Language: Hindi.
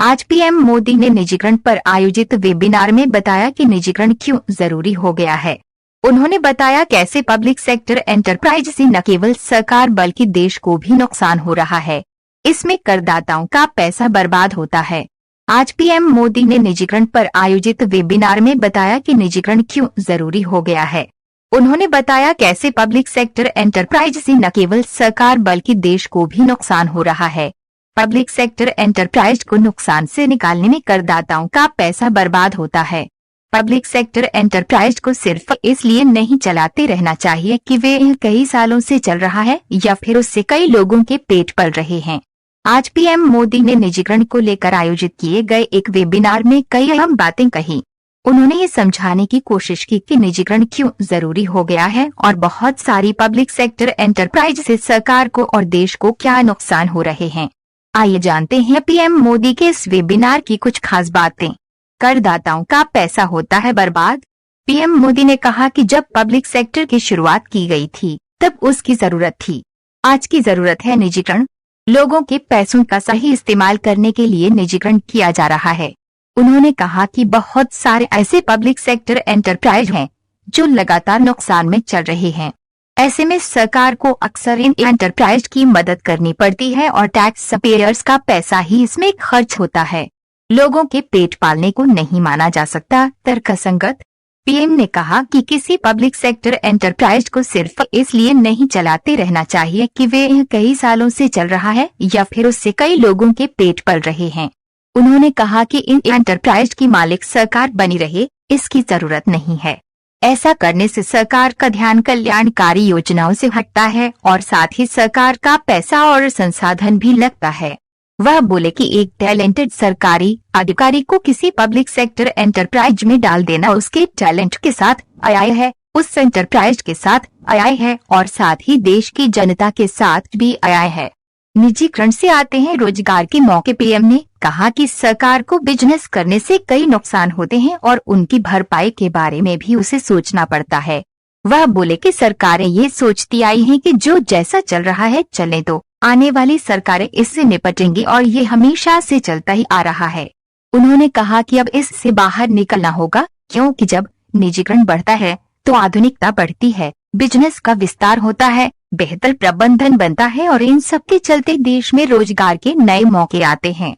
आज पीएम मोदी ने निजीकरण पर आयोजित वेबिनार में बताया कि निजीकरण क्यों जरूरी हो गया है। उन्होंने बताया कैसे पब्लिक सेक्टर एंटरप्राइज से न केवल सरकार बल्कि देश को भी नुकसान हो रहा है। इसमें करदाताओं का पैसा बर्बाद होता है। आज पीएम मोदी ने निजीकरण पर आयोजित वेबिनार में बताया कि निजीकरण क्यों जरूरी हो गया है। उन्होंने बताया कैसे पब्लिक सेक्टर एंटरप्राइज से न केवल सरकार बल्कि देश को भी नुकसान हो रहा है। पब्लिक सेक्टर एंटरप्राइज को नुकसान से निकालने में करदाताओं का पैसा बर्बाद होता है। पब्लिक सेक्टर एंटरप्राइज को सिर्फ इसलिए नहीं चलाते रहना चाहिए कि वे कई सालों से चल रहा है या फिर उससे कई लोगों के पेट पल रहे हैं। आज पीएम मोदी ने निजीकरण को लेकर आयोजित किए गए एक वेबिनार में कई अहम बातें कही। उन्होंने ये समझाने की कोशिश की कि निजीकरण क्यों जरूरी हो गया है और बहुत सारी पब्लिक सेक्टर एंटरप्राइज से सरकार को और देश को क्या नुकसान हो रहे हैं। आइए जानते हैं पीएम मोदी के इस वेबिनार की कुछ खास बातें। करदाताओं का पैसा होता है बर्बाद। पीएम मोदी ने कहा कि जब पब्लिक सेक्टर की शुरुआत की गई थी तब उसकी जरूरत थी। आज की जरूरत है निजीकरण। लोगों के पैसों का सही इस्तेमाल करने के लिए निजीकरण किया जा रहा है। उन्होंने कहा कि बहुत सारे ऐसे पब्लिक सेक्टर एंटरप्राइज हैं जो लगातार नुकसान में चल रहे हैं। ऐसे में सरकार को अक्सर इन एंटरप्राइज की मदद करनी पड़ती है और टैक्स पेयर्स का पैसा ही इसमें खर्च होता है। लोगों के पेट पालने को नहीं माना जा सकता तर्कसंगत। पीएम ने कहा कि किसी पब्लिक सेक्टर एंटरप्राइज को सिर्फ इसलिए नहीं चलाते रहना चाहिए कि वे कई सालों से चल रहा है या फिर उससे कई लोगों के पेट पल रहे हैं। उन्होंने कहा कि इन एंटरप्राइज की मालिक सरकार बनी रहे, इसकी जरूरत नहीं है। ऐसा करने से सरकार का ध्यान कल्याणकारी योजनाओं से हटता है और साथ ही सरकार का पैसा और संसाधन भी लगता है। वह बोले कि एक टैलेंटेड सरकारी अधिकारी को किसी पब्लिक सेक्टर एंटरप्राइज में डाल देना उसके टैलेंट के साथ आया है, उस एंटरप्राइज के साथ आया है और साथ ही देश की जनता के साथ भी आया है। निजीकरण से आते हैं रोजगार के मौके। पीएम ने कहा कि सरकार को बिजनेस करने से कई नुकसान होते हैं और उनकी भरपाई के बारे में भी उसे सोचना पड़ता है। वह बोले कि सरकारें ये सोचती आई हैं कि जो जैसा चल रहा है चलने दो, आने वाली सरकारें इससे निपटेंगी और ये हमेशा से चलता ही आ रहा है। उन्होंने कहा कि अब इससे बाहर निकलना होगा, क्योंकि जब निजीकरण बढ़ता है तो आधुनिकता बढ़ती है, बिजनेस का विस्तार होता है, बेहतर प्रबंधन बनता है और इन सब के चलते देश में रोजगार के नए मौके आते हैं।